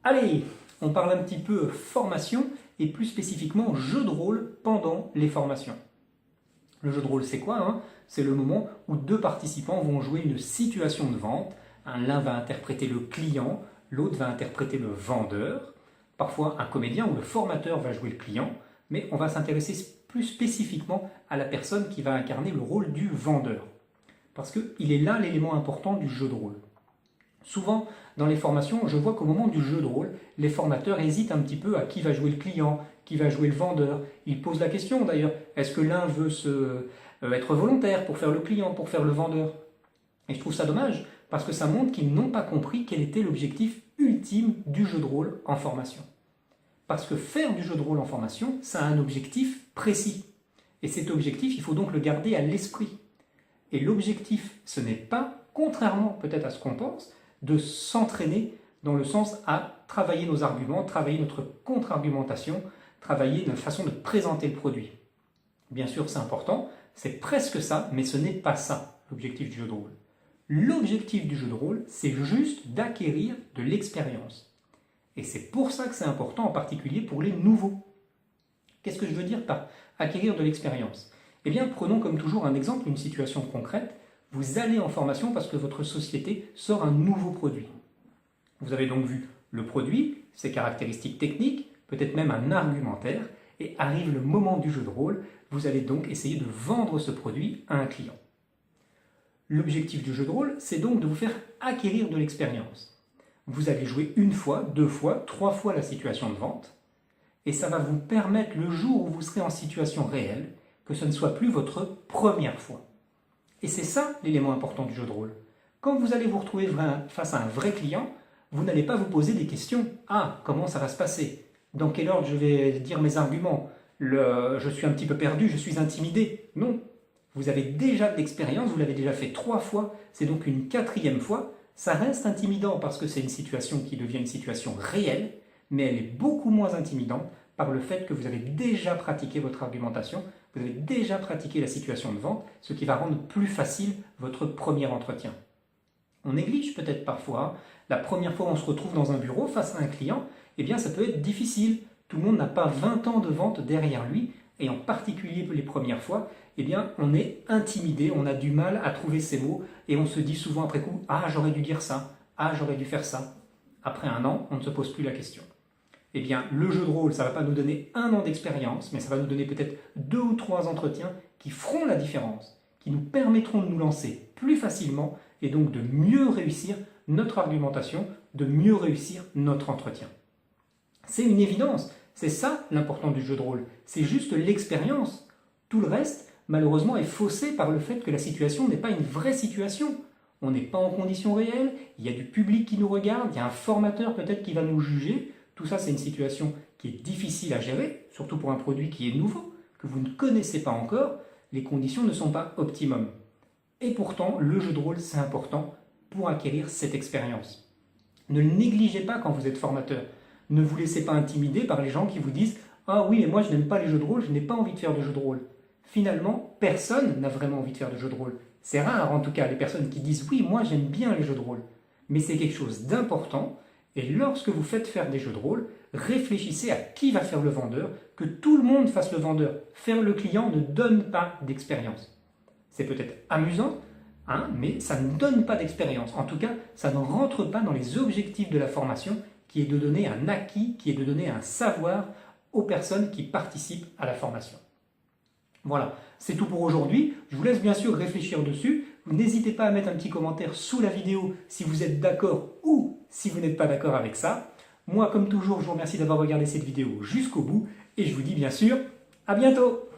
Allez, on parle un petit peu formation et plus spécifiquement jeu de rôle pendant les formations. Le jeu de rôle, c'est quoi? C'est le moment où deux participants vont jouer une situation de vente. L'un va interpréter le client, l'autre va interpréter le vendeur. Parfois, un comédien ou le formateur va jouer le client, mais on va s'intéresser plus spécifiquement à la personne qui va incarner le rôle du vendeur. Parce qu'il est là l'élément important du jeu de rôle. Souvent, dans les formations, je vois qu'au moment du jeu de rôle, les formateurs hésitent un petit peu à qui va jouer le client, qui va jouer le vendeur. Ils posent la question d'ailleurs, est-ce que l'un veut être volontaire pour faire le client, pour faire le vendeur? Et je trouve ça dommage, parce que ça montre qu'ils n'ont pas compris quel était l'objectif ultime du jeu de rôle en formation. Parce que faire du jeu de rôle en formation, ça a un objectif précis. Et cet objectif, il faut donc le garder à l'esprit. Et l'objectif, ce n'est pas, contrairement peut-être à ce qu'on pense, de s'entraîner dans le sens à travailler nos arguments, travailler notre contre-argumentation, travailler notre façon de présenter le produit. Bien sûr, c'est important, c'est presque ça, mais ce n'est pas ça, l'objectif du jeu de rôle. L'objectif du jeu de rôle, c'est juste d'acquérir de l'expérience. Et c'est pour ça que c'est important, en particulier pour les nouveaux. Qu'est-ce que je veux dire par acquérir de l'expérience? Eh bien, prenons comme toujours un exemple, une situation concrète. Vous allez en formation parce que votre société sort un nouveau produit. Vous avez donc vu le produit, ses caractéristiques techniques, peut-être même un argumentaire, et arrive le moment du jeu de rôle, vous allez donc essayer de vendre ce produit à un client. L'objectif du jeu de rôle, c'est donc de vous faire acquérir de l'expérience. Vous allez jouer une fois, deux fois, trois fois la situation de vente, et ça va vous permettre, le jour où vous serez en situation réelle, que ce ne soit plus votre première fois. Et c'est ça l'élément important du jeu de rôle. Quand vous allez vous retrouver face à un vrai client, vous n'allez pas vous poser des questions. Ah, comment ça va se passer? Dans quel ordre je vais dire mes arguments? Je suis un petit peu perdu, je suis intimidé. Non. Vous avez déjà de l'expérience, vous l'avez déjà fait 3 fois, c'est donc une 4e fois. Ça reste intimidant parce que c'est une situation qui devient une situation réelle, mais elle est beaucoup moins intimidante par le fait que vous avez déjà pratiqué votre argumentation, vous avez déjà pratiqué la situation de vente, ce qui va rendre plus facile votre premier entretien. On néglige peut-être parfois, la première fois où on se retrouve dans un bureau face à un client, eh bien ça peut être difficile. Tout le monde n'a pas 20 ans de vente derrière lui, et en particulier les premières fois, eh bien on est intimidé, on a du mal à trouver ses mots, et on se dit souvent après coup, ah j'aurais dû dire ça, ah j'aurais dû faire ça. Après un an, on ne se pose plus la question. Eh bien, le jeu de rôle, ça ne va pas nous donner 1 an d'expérience, mais ça va nous donner peut-être 2 ou 3 entretiens qui feront la différence, qui nous permettront de nous lancer plus facilement et donc de mieux réussir notre argumentation, de mieux réussir notre entretien. C'est une évidence, c'est ça l'important du jeu de rôle, c'est juste l'expérience. Tout le reste, malheureusement, est faussé par le fait que la situation n'est pas une vraie situation. On n'est pas en conditions réelles, il y a du public qui nous regarde, il y a un formateur peut-être qui va nous juger. Tout ça, c'est une situation qui est difficile à gérer, surtout pour un produit qui est nouveau, que vous ne connaissez pas encore. Les conditions ne sont pas optimum. Et pourtant, le jeu de rôle, c'est important pour acquérir cette expérience. Ne le négligez pas quand vous êtes formateur. Ne vous laissez pas intimider par les gens qui vous disent « Ah oui, mais moi, je n'aime pas les jeux de rôle, je n'ai pas envie de faire de jeux de rôle. » Finalement, personne n'a vraiment envie de faire de jeux de rôle. C'est rare, en tout cas, les personnes qui disent « Oui, moi, j'aime bien les jeux de rôle. » Mais c'est quelque chose d'important. Et lorsque vous faites faire des jeux de rôle, réfléchissez à qui va faire le vendeur, que tout le monde fasse le vendeur. Faire le client ne donne pas d'expérience. C'est peut-être amusant, mais ça ne donne pas d'expérience. En tout cas, ça ne rentre pas dans les objectifs de la formation, qui est de donner un acquis, qui est de donner un savoir aux personnes qui participent à la formation. Voilà, c'est tout pour aujourd'hui. Je vous laisse bien sûr réfléchir dessus. N'hésitez pas à mettre un petit commentaire sous la vidéo si vous êtes d'accord ou si vous n'êtes pas d'accord avec ça. Moi, comme toujours, je vous remercie d'avoir regardé cette vidéo jusqu'au bout et je vous dis bien sûr à bientôt!